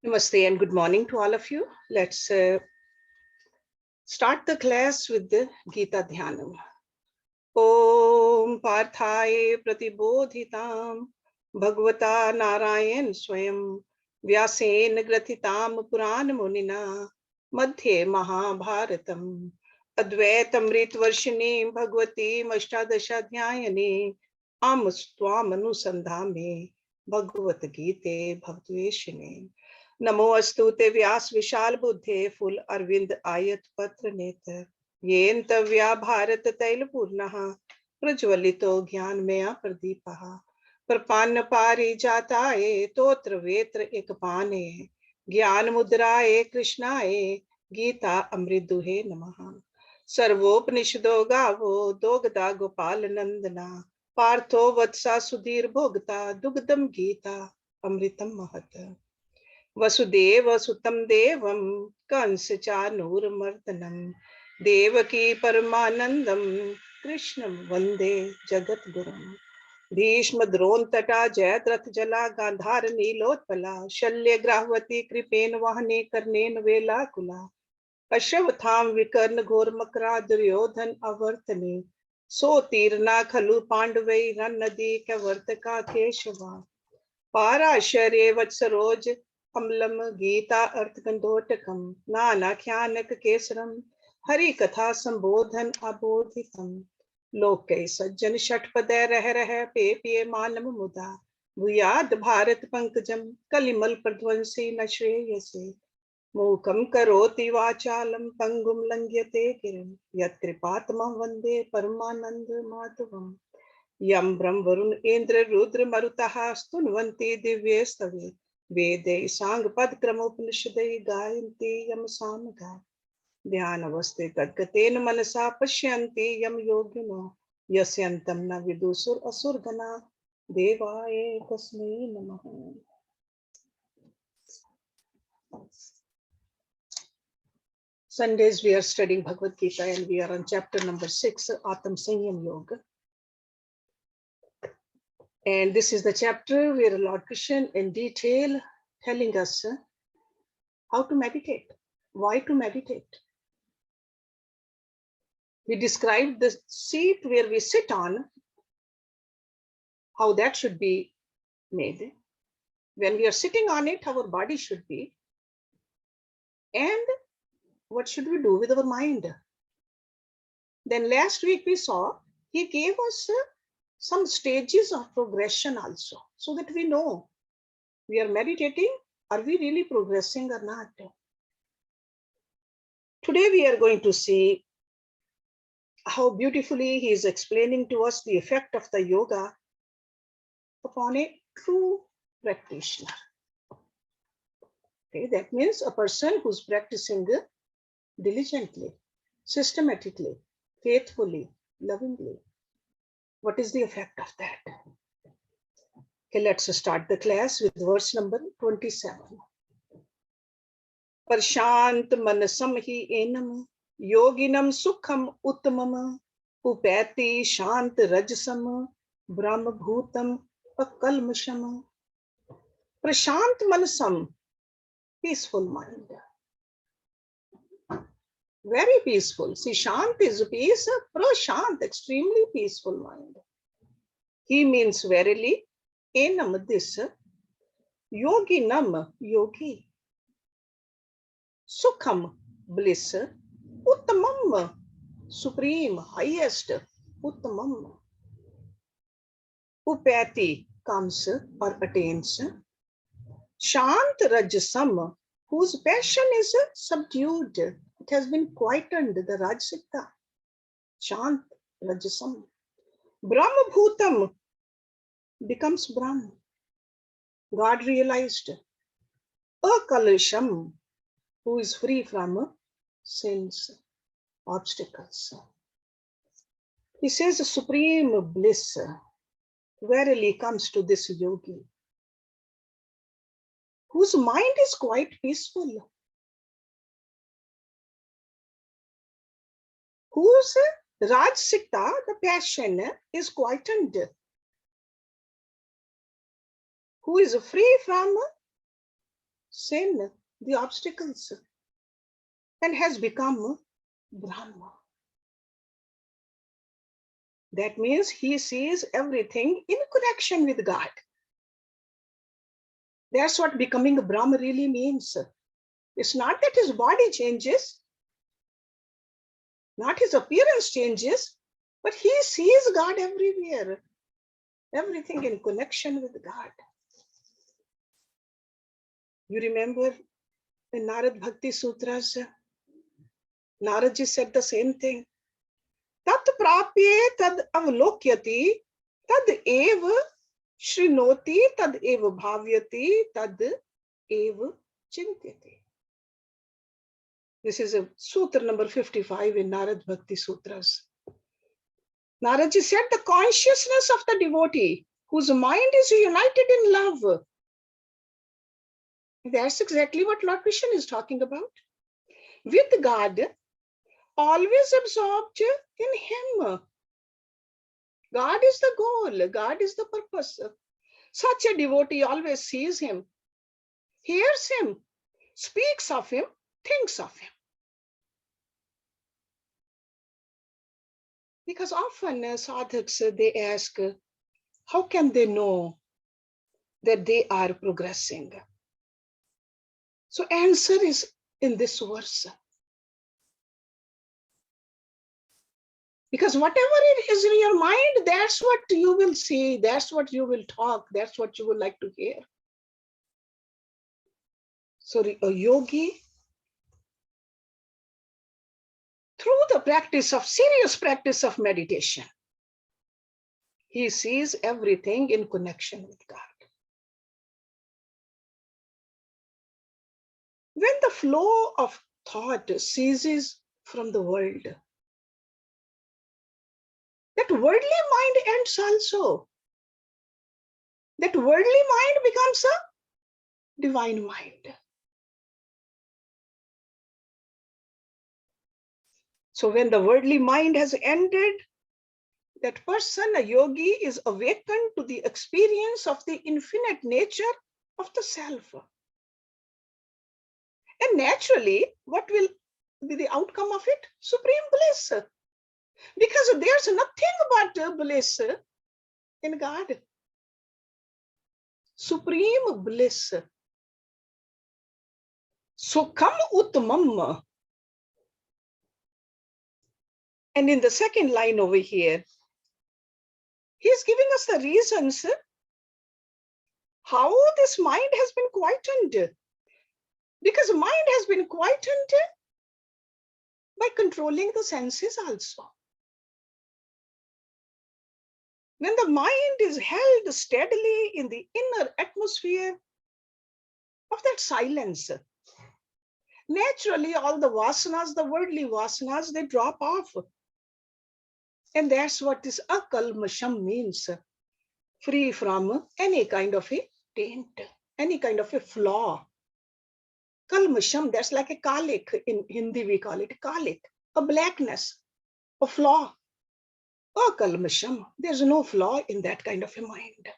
Namaste and good morning to all of you. Let's start the class with the Gita Dhyanam. Om Parthaye Pratibodhitam Bhagavata Narayan Swayam Vyasen Grathitam Puran Munina Madhye Mahabharatam Advaitamrit Varshini Bhagavati Mashtadasha Dhyayane Amastvam Anusandhame Bhagavad Gita Bhavdveshine नमो अस्तु ते व्यास विशाल बुद्धे फूल अरविंद आयत पत्र नेत्र येन तव्या भारत तैल पूर्णः प्रज्वलितो ज्ञान मया प्रदीपः प्रपन्न पारि जाताये तोत्र वेत्र एकपाने ज्ञान मुद्राये कृष्णाये गीता अमृत दुहे नमः सर्वोपनिषदो गावो दोगदा गोपाल नंदना पार्थो वत्सा सुधीर भोगता दुग्धम गीता अमृतम महत वसुदेव सुतम देवम कंस चानूरमर्दनम देवकी परमानंदम कृष्णं वंदे जगत गुरुम भीष्म द्रोण तटा जयद्रथ जला गांधार नीलोत्पला शल्य ग्राहवती कृपेन वहने कर्णेन वेलाकुला अश्वत्थाम विकर्ण घोर मकरा दुर्योधन अवर्तने सो तीर्णा खलु पांडवै रन नदी कवर्तका केशवा पाराशर्य वत्सरोज अम्लम गीता अर्थ गंधोटकम नानाख्यानक केसरम हरि कथा संबोधन अबोधितम लोके सज्जन षटपदय रह पे पिये मानम मुदा भूयाद भारत पंकजम कलिमल प्रध्वंसी न श्रेयसे मूकम करोति वाचालम पंगुम लंघ्यते गिरिम यत्कृपातमं वंदे परमानंद माधवम यम ब्रह्म वरुण इंद्र रुद्र मरुतः स्तुन्वन्ति दिव्ये स्तवे वेदे सांग पद क्रमोपनिषदे गायन्ति यम सामगा ध्यानवस्थे तद्गतेन मनसा पश्यन्ति यम योगिनो यस्यन्तं न विदुषुर असुरगणा देवाय तस्मै नमः. Sundays we are studying Bhagavad Gita and we are on chapter number 6, Atma Sanyam Yoga. And this is the chapter where Lord Krishna in detail telling us how to meditate, why to meditate. We described the seat where we sit on, how that should be made. When we are sitting on it, how our body should be. And what should we do with our mind? Then last week we saw, he gave us some stages of progression also, so that we know we are meditating, are we really progressing or not? Today we are going to see how beautifully he is explaining to us the effect of the yoga upon a true practitioner. Okay, that means a person who's practicing diligently, systematically, faithfully, lovingly. What is the effect of that? Okay, let's start the class with verse number 27. Parshant manasam hi enam yoginam sukham uttamam upati shant rajasam brahma bhutam akalmasham. Prashant manasam, peaceful mind. Very peaceful. See, shant is peace, prashant, extremely peaceful mind. He means verily, enam this, yoginam, yogi. Sukham, bliss, uttamam, supreme, highest, uttamam. Upati comes or attains. Shant rajasam, whose passion is subdued. It has been quietened, the Rajasitta. Shant rajasam. Brahma bhutam becomes Brahman. God realized. Akalasham, who is free from sins, obstacles. He says the supreme bliss verily comes to this yogi, whose mind is quite peaceful, whose Rajasitta, the passion, is quietened, who is free from sin, the obstacles, and has become Brahma. That means he sees everything in connection with God. That's what becoming a Brahma really means. It's not that his body changes, not his appearance changes, but he sees God everywhere. Everything in connection with God. You remember in Narad Bhakti Sutras, Naradji said the same thing. Tat prapye tad avlokyati, tad eva shrinoti, tad eva bhavyati, tad eva chintyati. This is a sutra number 55 in Narad Bhakti Sutras. Naradji said the consciousness of the devotee whose mind is united in love. That's exactly what Lord Krishna is talking about. With God, always absorbed in Him. God is the goal, God is the purpose. Such a devotee always sees Him, hears Him, speaks of Him, thinks of Him. Because often sadhaks, they ask, how can they know that they are progressing? So answer is in this verse. Because whatever it is in your mind, that's what you will see, that's what you will talk, that's what you would like to hear. So a yogi, through the practice of serious practice of meditation, he sees everything in connection with God. When the flow of thought ceases from the world, that worldly mind ends also. That worldly mind becomes a divine mind. So when the worldly mind has ended, that person, a yogi, is awakened to the experience of the infinite nature of the self. And naturally, what will be the outcome of it? Supreme bliss. Because there's nothing but bliss in God. Supreme bliss. Sukham uttamam. And in the second line over here, he's giving us the reasons how this mind has been quietened. Because mind has been quietened by controlling the senses also. When the mind is held steadily in the inner atmosphere of that silence, naturally all the vasanas, the worldly vasanas, they drop off. And that's what this akalmasham means. Free from any kind of a taint, any kind of a flaw. Kalmasham, that's like a kalik. In Hindi we call it kalik, a blackness, a flaw. Akalmasham, there's no flaw in that kind of a mind.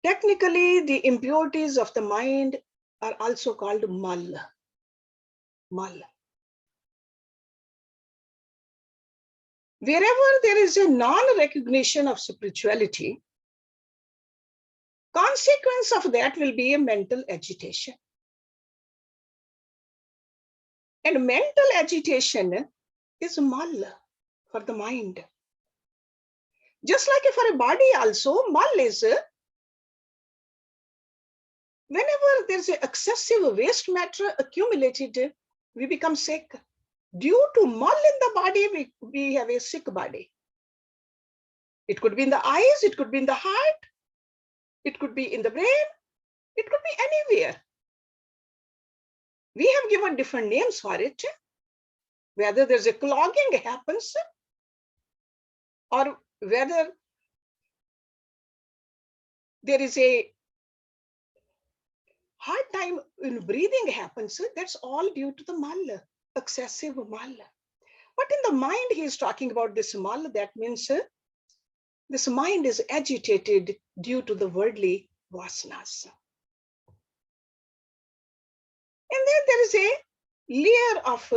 Technically, the impurities of the mind are also called mal. Mal. Wherever there is a non-recognition of spirituality, consequence of that will be a mental agitation. And mental agitation is mal for the mind. Just like for a body also, mal is whenever there's an excessive waste matter accumulated, we become sick. Due to mal in the body, we have a sick body. It could be in the eyes, it could be in the heart, it could be in the brain, it could be anywhere. We have given different names for it. Whether there's a clogging happens, or whether there is a hard time in breathing happens, that's all due to the mal, excessive mal. But in the mind, he is talking about this mal, that means this mind is agitated due to the worldly vasanas. then there is a layer of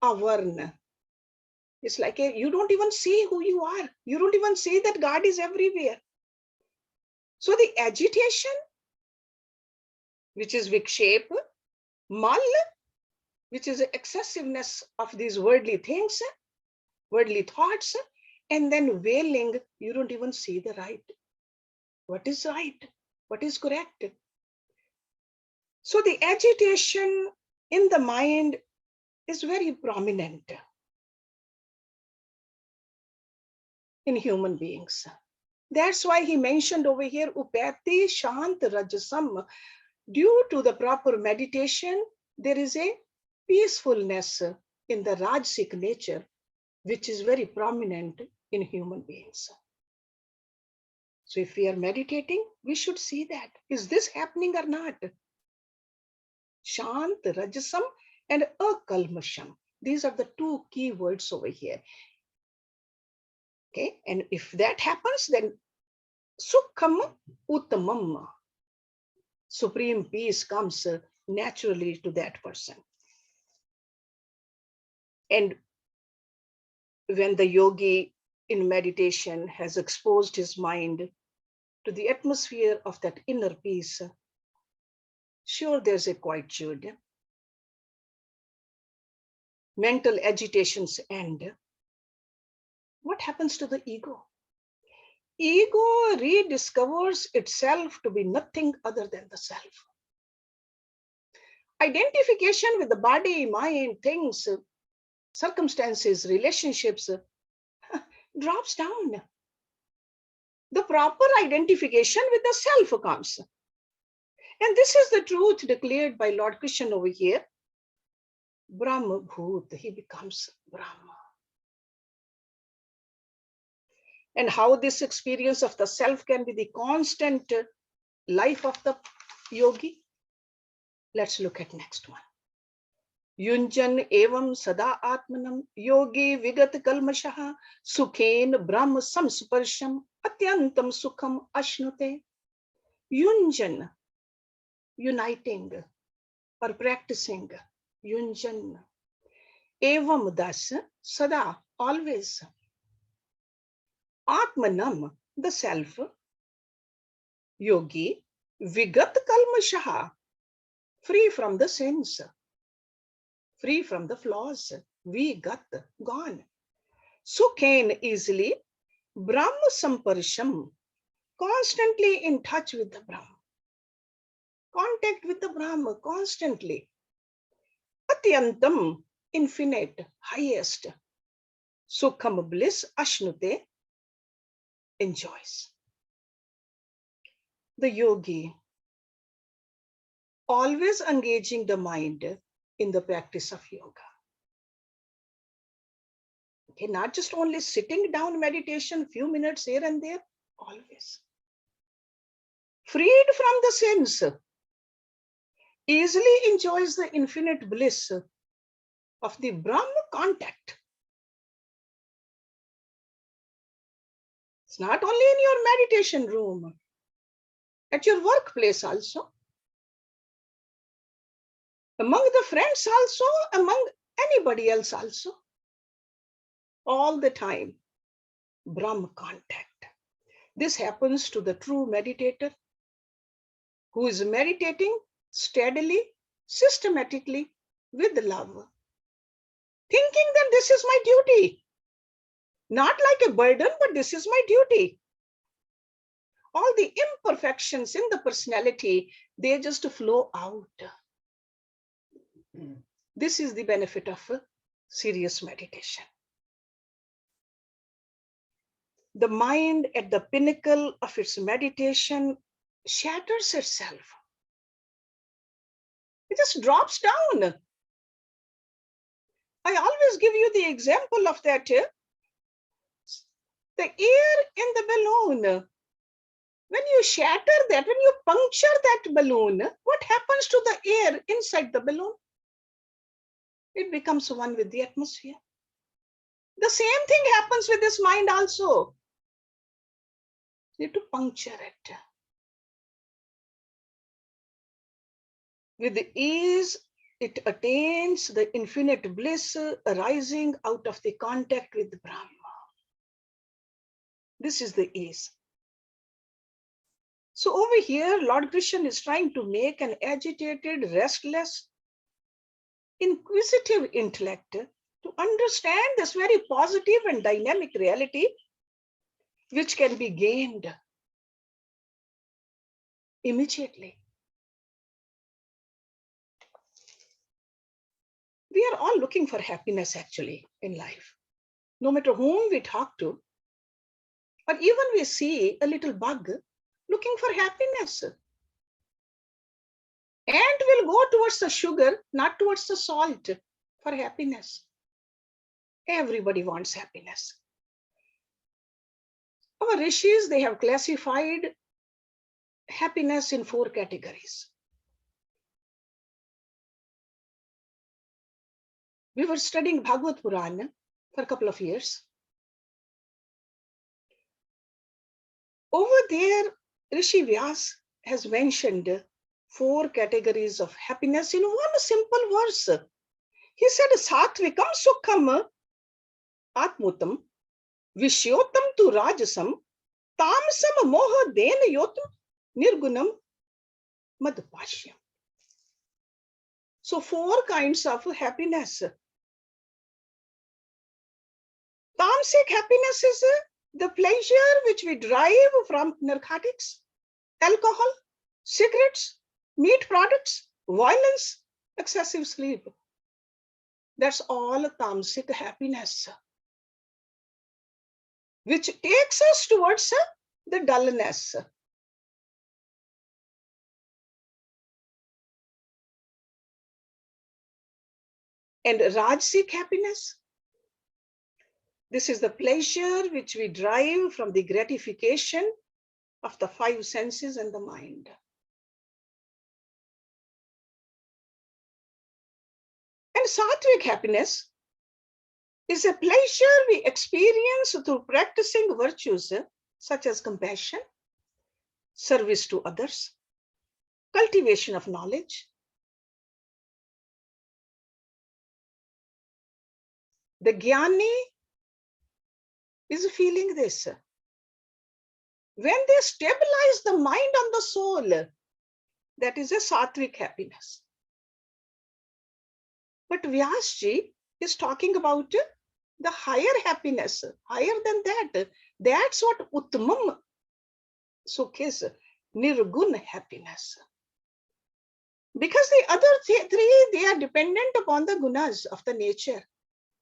avarna. It's like you don't even see who you are. You don't even see that God is everywhere. So the agitation, which is vikshepa, mal, which is the excessiveness of these worldly things, worldly thoughts, and then wailing, you don't even see the right. What is right? What is correct? So the agitation in the mind is very prominent in human beings. That's why he mentioned over here, upati shant rajasam. Due to the proper meditation, there is a peacefulness in the rajasic nature, which is very prominent in human beings. So if we are meditating, we should see that. Is this happening or not? Shant, rajasam, and akalmasham. These are the two key words over here. Okay, and if that happens, then sukham uttamam. Supreme peace comes naturally to that person. And when the yogi in meditation has exposed his mind to the atmosphere of that inner peace, sure, there's a quietude. Mental agitations end. What happens to the ego? Ego rediscovers itself to be nothing other than the self. Identification with the body, mind, things, circumstances, relationships drops down. The proper identification with the self comes. And this is the truth declared by Lord Krishna over here. Brahma Bhut, he becomes Brahma. And how this experience of the self can be the constant life of the yogi. Let's look at next one. Yunjan evam sada atmanam yogi vigat kalmashaha sukhen brahma samsparsham atyantam sukham ashnute. Yunjan, uniting or practicing. Yunjan. Evam das, sada, always. Atmanam, the self. Yogi, vigat kalmashaha, free from the sins, free from the flaws. Vigat, gone. Sukhen, easily. Brahma samparsham, constantly in touch with the Brahma. Contact with the Brahma constantly. Atyantam, infinite, highest. Sukham, bliss, ashnute, enjoys. The yogi, always engaging the mind in the practice of yoga. Okay, not just only sitting down meditation, few minutes here and there, always. Freed from the sins, easily enjoys the infinite bliss of the Brahma contact. It's not only in your meditation room, at your workplace also, among the friends also, among anybody else also. All the time, Brahma contact. This happens to the true meditator who is meditating steadily, systematically, with love, thinking that this is my duty. Not like a burden, but this is my duty. All the imperfections in the personality, they just flow out. This is the benefit of serious meditation. The mind at the pinnacle of its meditation shatters itself. It just drops down. I always give you the example of that. The air in the balloon. When you shatter that, when you puncture that balloon, what happens to the air inside the balloon? It becomes one with the atmosphere. The same thing happens with this mind also. You need to puncture it. With ease, it attains the infinite bliss arising out of the contact with Brahma. This is the ease. So over here, Lord Krishna is trying to make an agitated, restless, inquisitive intellect to understand this very positive and dynamic reality which can be gained immediately. We are all looking for happiness actually in life. No matter whom we talk to, or even we see a little bug looking for happiness. And will go towards the sugar, not towards the salt for happiness. Everybody wants happiness. Our rishis, they have classified happiness in 4 categories. We were studying Bhagavad Purana for a couple of years. Over there, Rishi Vyas has mentioned 4 categories of happiness in one simple verse. He said, Satvikam Sukham Atmutam Vishyotam tu Rajasam Tamsam Moha Dena Yotam Nirgunam Madhupashyam. So 4 kinds of happiness. Tamasic happiness is the pleasure which we derive from narcotics, alcohol, cigarettes, meat products, violence, excessive sleep. That's all tamasic happiness, which takes us towards the dullness. And Rajasic happiness, this is the pleasure which we derive from the gratification of the 5 senses and the mind. And Sattvic happiness is a pleasure we experience through practicing virtues such as compassion, service to others, cultivation of knowledge. The Jnani is feeling this. When they stabilize the mind on the soul, that is a Sattvic happiness. But Vyasji is talking about the higher happiness, higher than that. That's what Uttamam Sukh is, Nirgun happiness. Because the other 3, they are dependent upon the gunas of the nature.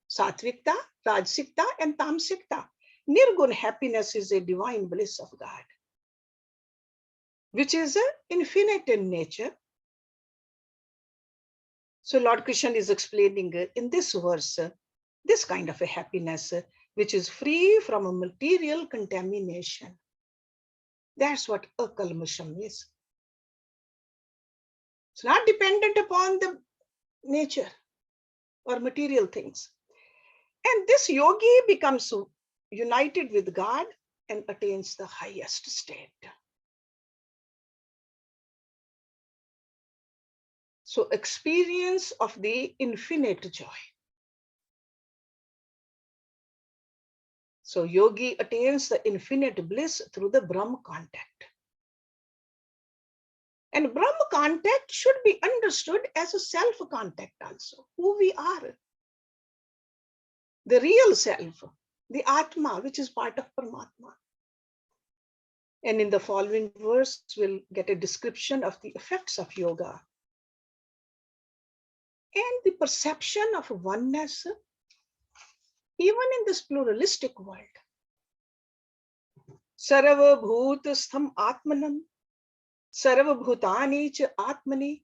Sattvikta, Rajsikta, and Tamsikta. Nirgun happiness is a divine bliss of God, which is infinite in nature. So Lord Krishna is explaining in this verse, this kind of a happiness, which is free from a material contamination. That's what akalmasham is. It's not dependent upon the nature or material things. And this yogi becomes united with God and attains the highest state. So experience of the infinite joy. So yogi attains the infinite bliss through the Brahma contact. And Brahma contact should be understood as a self-contact also, who we are. The real self, the Atma, which is part of Paramatma. And in the following verse, we'll get a description of the effects of yoga and the perception of oneness, even in this pluralistic world. Sarva bhutastham atmanam, sarva bhutani cha atmani,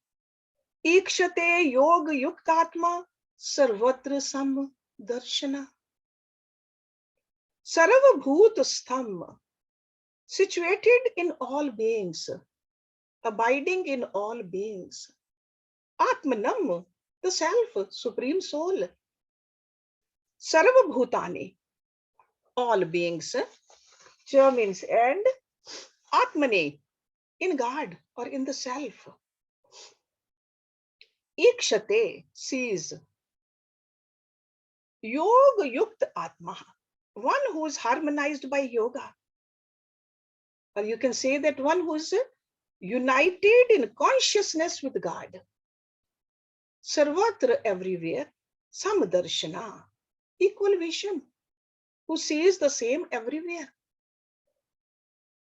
ikshate yoga yuktatma, sarvatra sam darshana. Sarva bhutastham, situated in all beings, abiding in all beings. Atmanam, the self, supreme soul. Sarva bhutani, all beings. Cha means and, Atmani, in God or in the self. ikshate, sees. Yoga yukt Atma, one who is harmonized by yoga. Or you can say that one who is united in consciousness with God. Sarvatra, everywhere, samdarshana, equal vision, who sees the same everywhere.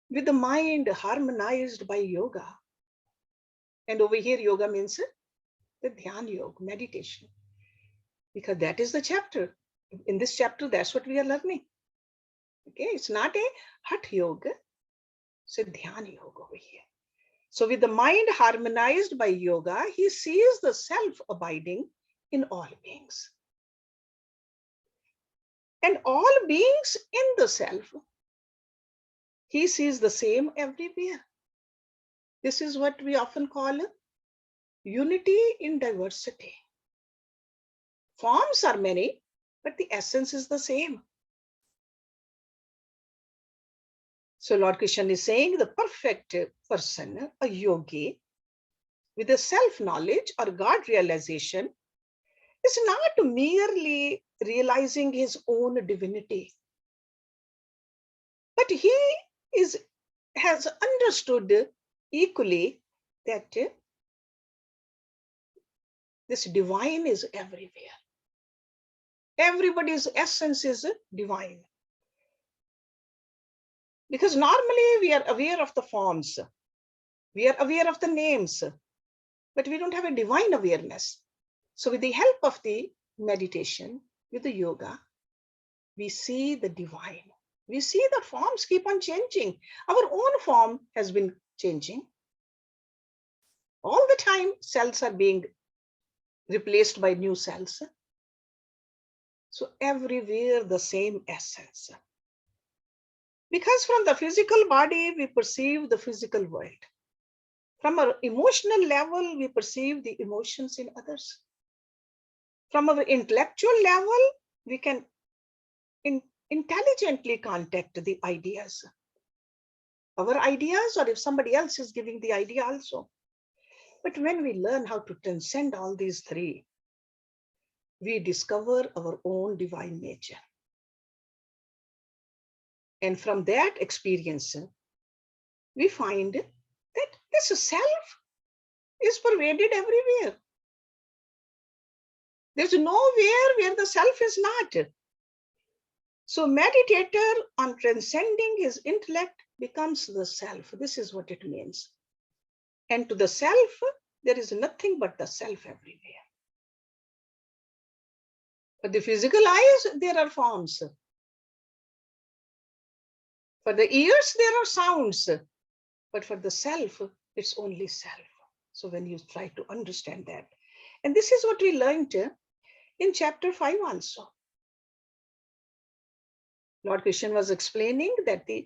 With the mind harmonized by yoga. And over here, yoga means the dhyan yoga, meditation. Because that is the chapter. In this chapter, that's what we are learning. Okay, it's not a hatha yoga, it's a dhyan yoga over here. So with the mind harmonized by yoga, he sees the self abiding in all beings. And all beings in the self, he sees the same everywhere. This is what we often call unity in diversity. Forms are many, but the essence is the same. So Lord Krishna is saying the perfect person, a yogi, with a self-knowledge or God realization, is not merely realizing his own divinity, but he has understood equally that this divine is everywhere. Everybody's essence is divine. Because normally we are aware of the forms, we are aware of the names, but we don't have a divine awareness. So with the help of the meditation, with the yoga, we see the divine. We see the forms keep on changing. Our own form has been changing. All the time, cells are being replaced by new cells. So everywhere the same essence. Because from the physical body, we perceive the physical world. From our emotional level, we perceive the emotions in others. From our intellectual level, we can intelligently contact the ideas. Our ideas, or if somebody else is giving the idea also. But when we learn how to transcend all these three, we discover our own divine nature. And from that experience, we find that this self is pervaded everywhere. There's nowhere where the self is not. So meditator on transcending his intellect becomes the self. This is what it means. And to the self, there is nothing but the self everywhere. For the physical eyes, there are forms. For the ears, there are sounds. But for the self, it's only self. So when you try to understand that, and this is what we learned in chapter 5 also. Lord Krishna was explaining that the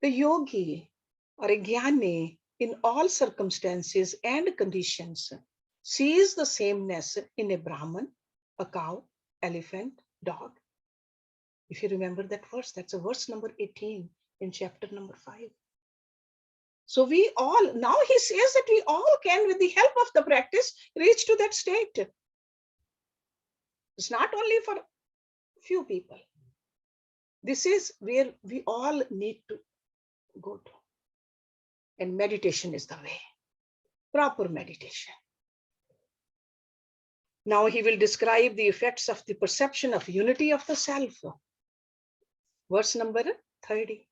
yogi or a jnani in all circumstances and conditions sees the sameness in a Brahman, a cow, elephant, dog. If you remember that verse, that's a verse number 18 in chapter number 5. So we all, now he says that we all can, with the help of the practice, reach to that state. It's not only for few people. This is where we all need to go to. And meditation is the way. Proper meditation. Now he will describe the effects of the perception of unity of the self. Verse number 30.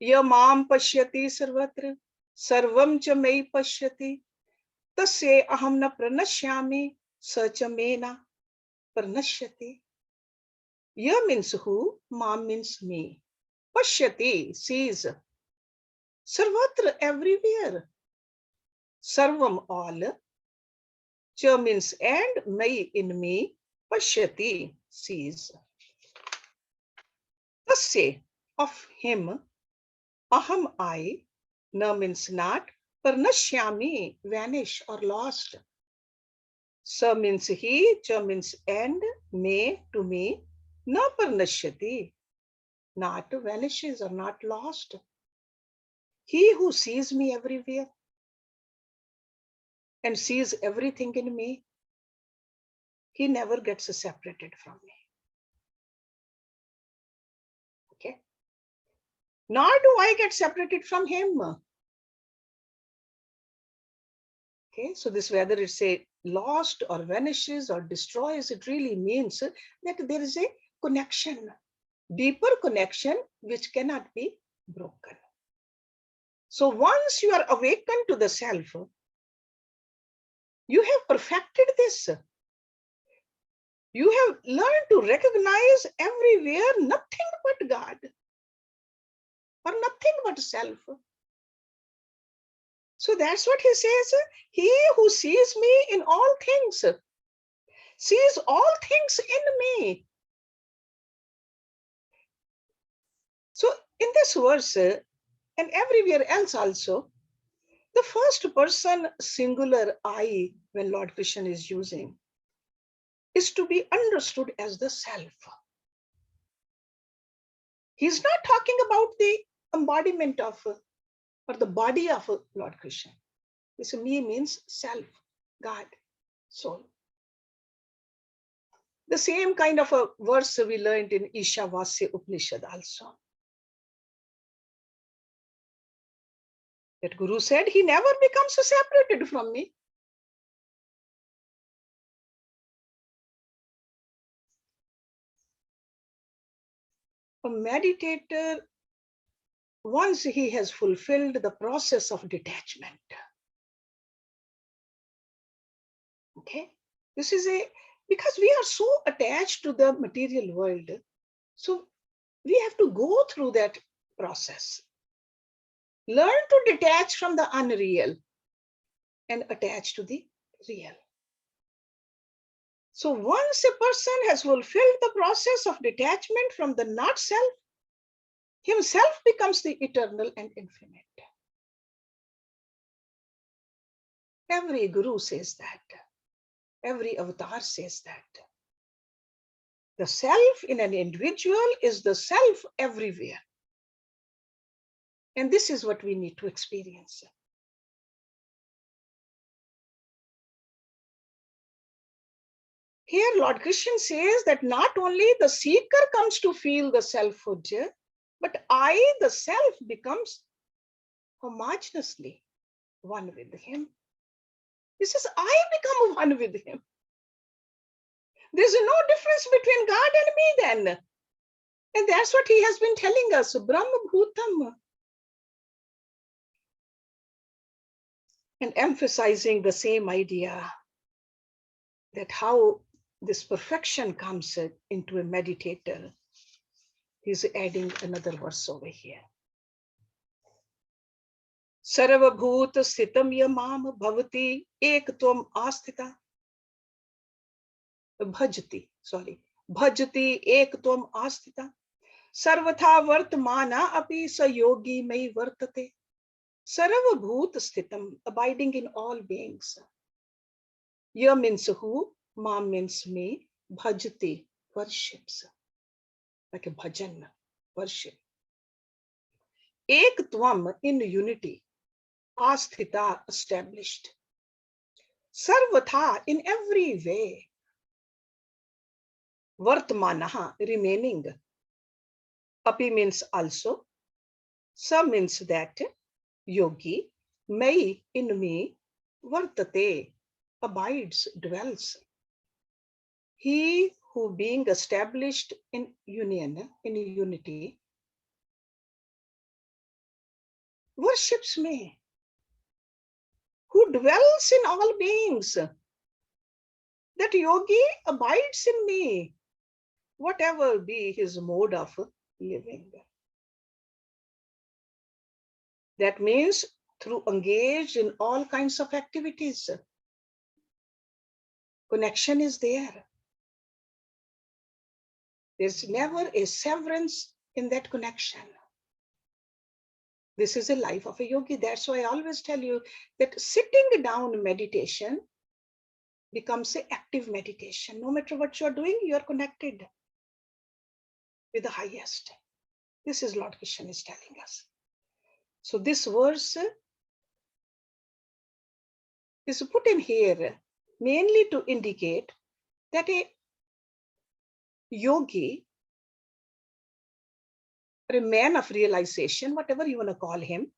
Yamam pashyati sarvatra sarvam cha mai pashyati tasya aham na pranashyami sa cha mena pranashyati. Ya means who, mam means me. Pashyati, sees. Sarvatra, everywhere. Sarvam, all. Cha means and, mai in me, pashyati, sees. Tasya, of him, aham I, na means not, parnashyami, vanish or lost. Sa means he, cha means and, me to me, na parnashyati, not vanishes or not lost. He who sees me everywhere and sees everything in me, he never gets separated from me. Okay? Nor do I get separated from him. Okay, so this, whether it's a lost or vanishes or destroys, it really means that there is a connection, deeper connection, which cannot be broken. So once you are awakened to the self, you have perfected this. You have learned to recognize everywhere nothing but God or nothing but self. So that's what he says. He who sees me in all things sees all things in me. So in this verse and everywhere else also, the first person singular I, when Lord Krishna is using, is to be understood as the self. He's not talking about the embodiment of or the body of Lord Krishna. This me means self, God, soul. The same kind of a verse we learned in Ishavasya Upanishad also. That Guru said, he never becomes separated from me. A meditator, once he has fulfilled the process of detachment, okay, this is because we are so attached to the material world, so we have to go through that process. Learn to detach from the unreal and attach to the real. So once a person has fulfilled the process of detachment from the not self, himself becomes the eternal and infinite. Every guru says that. Every avatar says that. The self in an individual is the self everywhere. And this is what we need to experience. Here, Lord Krishna says that not only the seeker comes to feel the selfhood, but I, the self, becomes homogeneously one with him. He says, I become one with him. There's no difference between God and me then. And that's what he has been telling us, Brahma Bhutam. And emphasizing the same idea that how this perfection comes into a meditator. He's adding another verse over here. Sarvabhut sthitam yamam bhavati ekatvam asthita. Bhajati ekatvam asthita. Sarvatha vartamana api sa yogi mai vartate. Sarvabhut sthitam, abiding in all beings. Ya means who, ma means me, bhajati, worships. Like a bhajan, worship. Ekatvam, in unity. Asthita, established. Sarvatha, in every way. Vartmanaha, remaining. Api means also. Sa means that. Yogi, mai, in me. Vartate, abides, dwells. He who being established in union, in unity, worships me, who dwells in all beings. That yogi abides in me, whatever be his mode of living. That means through engaged in all kinds of activities. Connection is there. There's never a severance in that connection. This is a life of a yogi. That's why I always tell you that sitting down meditation becomes an active meditation. No matter what you're doing, you're connected with the highest. This is Lord Krishna is telling us. So this verse is put in here mainly to indicate that a yogi, or a man of realization, whatever you want to call him,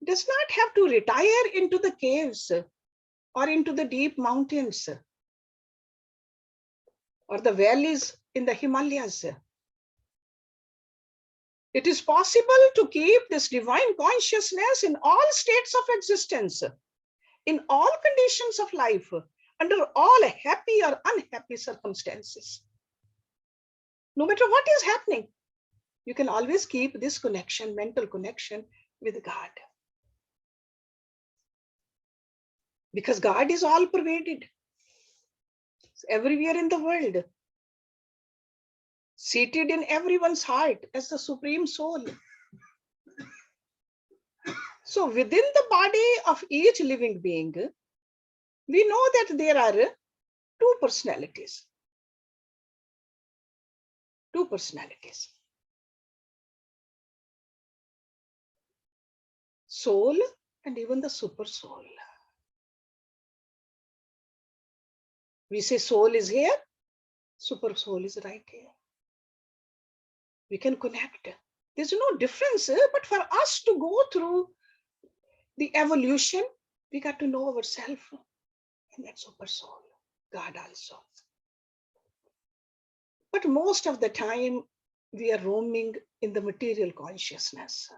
does not have to retire into the caves or into the deep mountains or the valleys in the Himalayas. It is possible to keep this divine consciousness in all states of existence, in all conditions of life, under all happy or unhappy circumstances. No matter what is happening, you can always keep this connection, mental connection with God. Because God is all pervaded, everywhere in the world, seated in everyone's heart as the supreme soul. So within the body of each living being, we know that there are two personalities. Two personalities. Soul and even the super soul. We say soul is here, super soul is right here. We can connect. There's no difference, but for us to go through the evolution, we got to know ourselves and that super soul, God also. But most of the time, we are roaming in the material consciousness.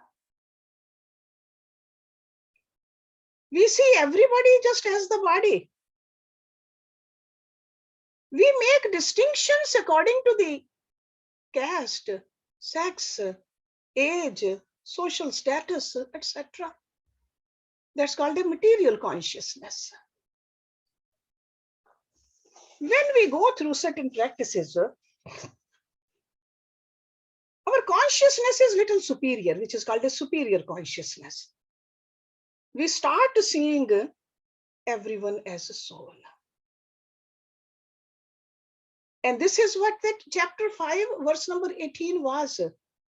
We see everybody just as the body. We make distinctions according to the caste, sex, age, social status, etc. That's called a material consciousness. When we go through certain practices, our consciousness is little superior, which is called a superior consciousness. We start seeing everyone as a soul. And this is what that chapter 5, verse number 18 was.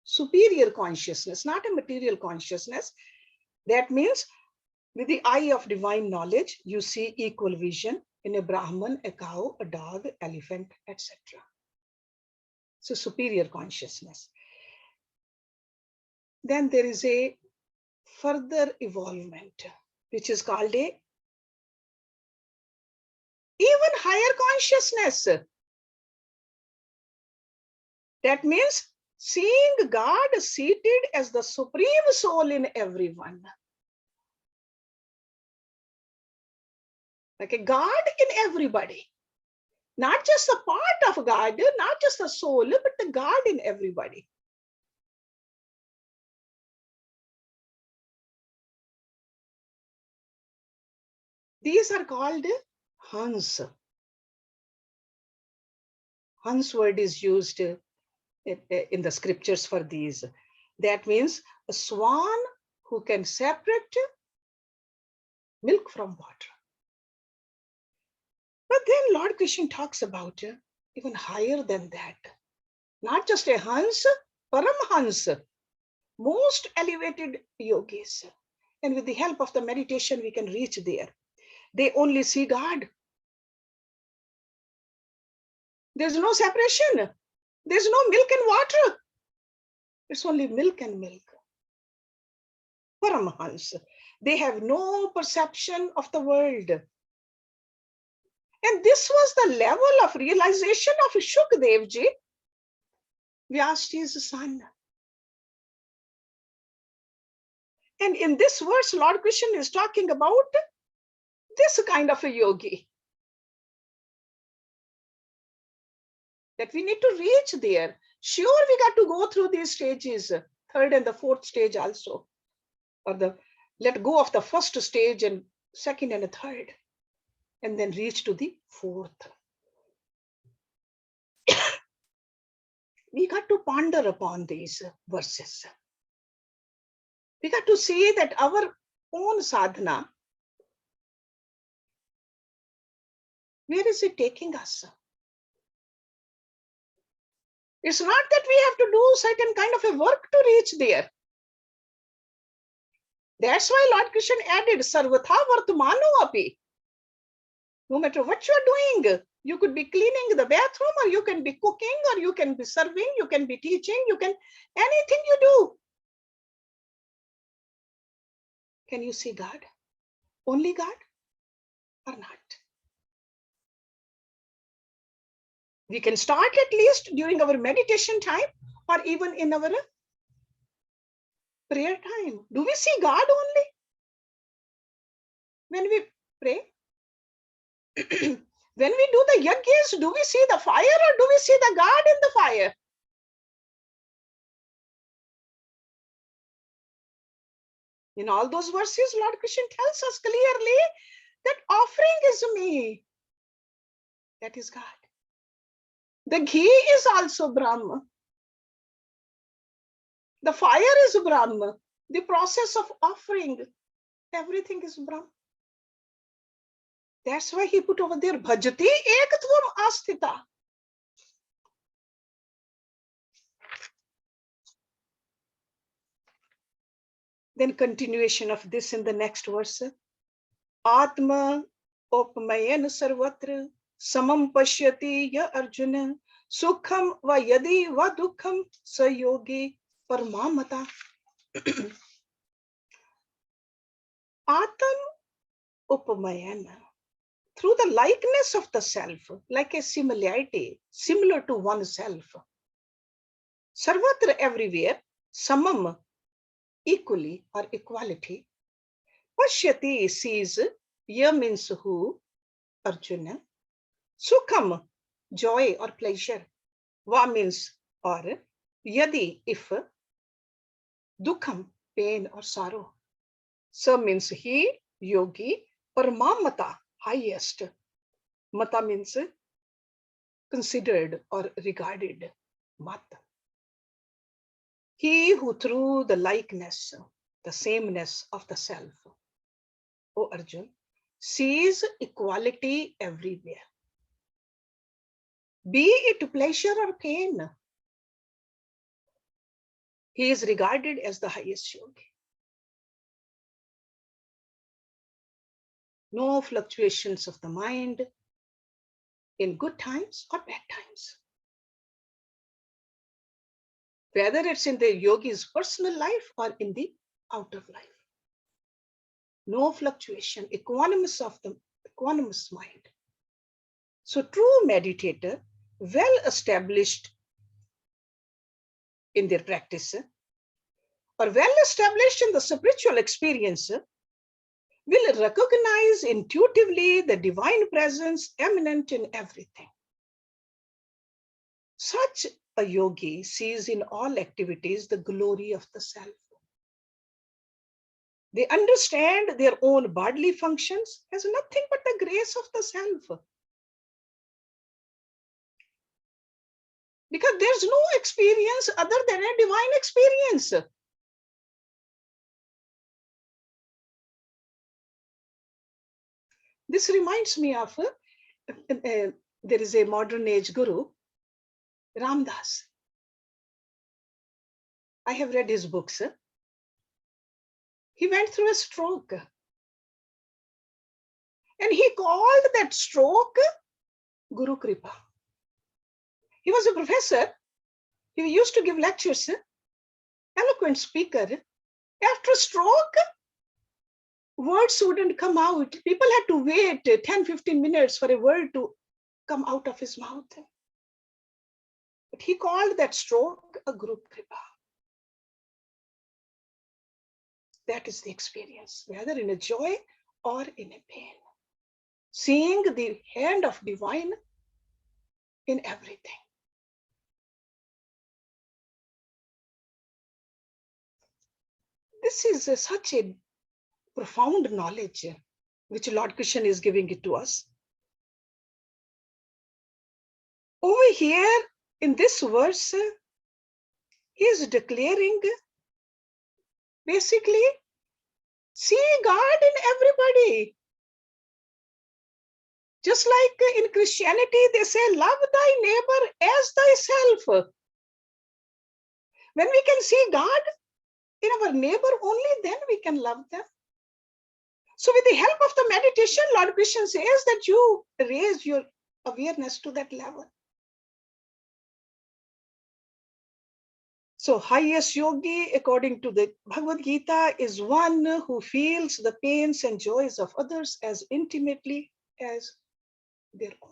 Superior consciousness, not a material consciousness. That means with the eye of divine knowledge, you see equal vision in a Brahman, a cow, a dog, elephant, etc. So superior consciousness. Then there is a further evolvement, which is called a even higher consciousness. That means seeing God seated as the supreme soul in everyone. Like a God in everybody. Not just a part of God, not just a soul, but the God in everybody. These are called Hans. Hans word is used in the scriptures for these. That means a swan who can separate milk from water. But then Lord Krishna talks about even higher than that. Not just a Hans, Paramhans, most elevated yogis. And with the help of the meditation, we can reach there. They only see God. There's no separation. There's no milk and water. It's only milk and milk. Paramahans. They have no perception of the world. And this was the level of realization of Shukadevji, Vyasji's son. And in this verse, Lord Krishna is talking about this kind of a yogi. That we need to reach there. Sure, we got to go through these stages, third and the fourth stage also. Or let go of the first stage and second and a third. And then reach to the fourth. We got to ponder upon these verses. We got to see that our own sadhana, where is it taking us? It's not that we have to do certain kind of a work to reach there. That's why Lord Krishna added Sarvatha Vartamano Api. No matter what you are doing, you could be cleaning the bathroom, or you can be cooking, or you can be serving, you can be teaching, you can, anything you do. Can you see God? Only God or not? We can start at least during our meditation time, or even in our prayer time. Do we see God only when we pray? When we do the yajnas, do we see the fire, or do we see the God in the fire? In all those verses, Lord Krishna tells us clearly that offering is me. That is God. The ghee is also Brahma. The fire is Brahma. The process of offering, everything is Brahma. That's why he put over there, bhajati ekatvam asthita. Then continuation of this in the next verse. Atma opmayan sarvatra samam pashyati ya arjuna sukham va yadi va dukham sayogi paramamata. Atam upamayana, through the likeness of the self, like a similarity, similar to oneself. Sarvatra, everywhere, samam, equally or equality. Pashyati, sees, ya means who, Arjuna. Sukham, joy or pleasure. Va means or. Yadi, if. Dukham, pain or sorrow. Sa means he, yogi. Paramamata, highest. Mata means considered or regarded. Mata. He who through the likeness, the sameness of the self, O Arjun, sees equality everywhere. Be it pleasure or pain, he is regarded as the highest yogi. No fluctuations of the mind in good times or bad times. Whether it's in the yogi's personal life or in the outer life. No fluctuation, equanimous of the equanimous mind. So true meditator, well established in their practice, or well established in the spiritual experience, will recognize intuitively the divine presence eminent in everything. Such a yogi sees in all activities the glory of the self. They understand their own bodily functions as nothing but the grace of the self. Because there's no experience other than a divine experience. This reminds me of, there is a modern age guru, Ramdas. I have read his books. He went through a stroke. And he called that stroke Guru Kripa. He was a professor. He used to give lectures, eloquent speaker. After stroke, words wouldn't come out. People had to wait 10-15 minutes for a word to come out of his mouth. But he called that stroke a Guru Kripa. That is the experience, whether in a joy or in a pain. Seeing the hand of divine in everything. This is such a profound knowledge which Lord Krishna is giving it to us. Over here in this verse, he is declaring basically, see God in everybody. Just like in Christianity, they say, love thy neighbor as thyself. When we can see God in our neighbor, only then we can love them. So with the help of the meditation, Lord Krishna says that you raise your awareness to that level. So highest yogi, according to the Bhagavad Gita, is one who feels the pains and joys of others as intimately as their own.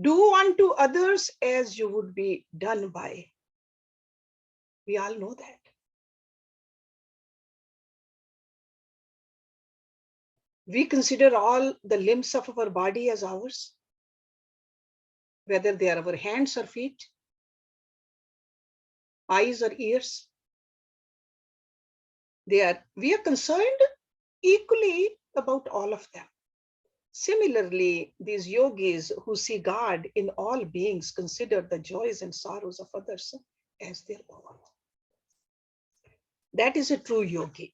Do unto others as you would be done by. We all know that. We consider all the limbs of our body as ours, whether they are our hands or feet, eyes or ears. We are concerned equally about all of them. Similarly, these yogis who see God in all beings consider the joys and sorrows of others as their own. That is a true yogi.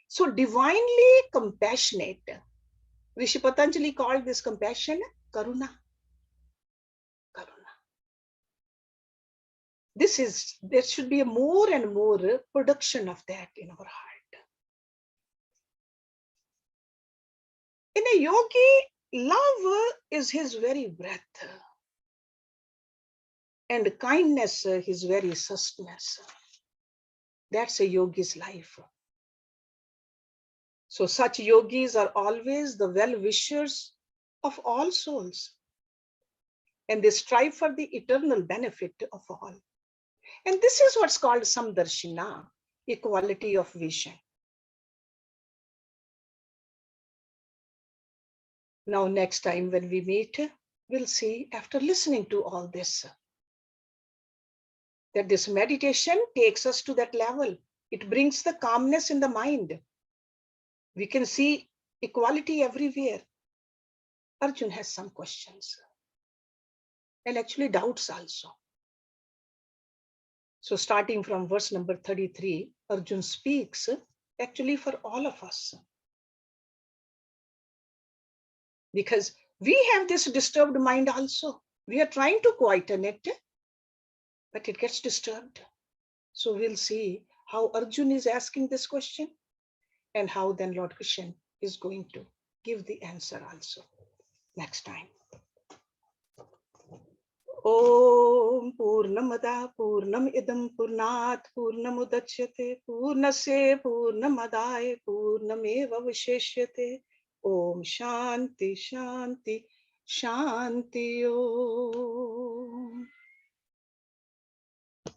So divinely compassionate. Rishi Patanjali called this compassion karuna. Karuna. There should be a more and more production of that in our heart. In a yogi, love is his very breath, and kindness his very sustenance. That's a yogi's life. So such yogis are always the well-wishers of all souls, and they strive for the eternal benefit of all. And this is what's called samdarshina, equality of vision. Now, next time when we meet, we'll see, after listening to all this, that this meditation takes us to that level. It brings the calmness in the mind. We can see equality everywhere. Arjun has some questions and actually doubts also. So starting from verse number 33, Arjun speaks actually for all of us. Because we have this disturbed mind also. We are trying to quieten it, but it gets disturbed. So we'll see how Arjun is asking this question and how then Lord Krishna is going to give the answer also next time. Om Purnamada Purnam Idam Purnat Purnamudachyate Purnasya Purnamadaya Purnameva Visheshyate. Om Shanti Shanti Shanti Om.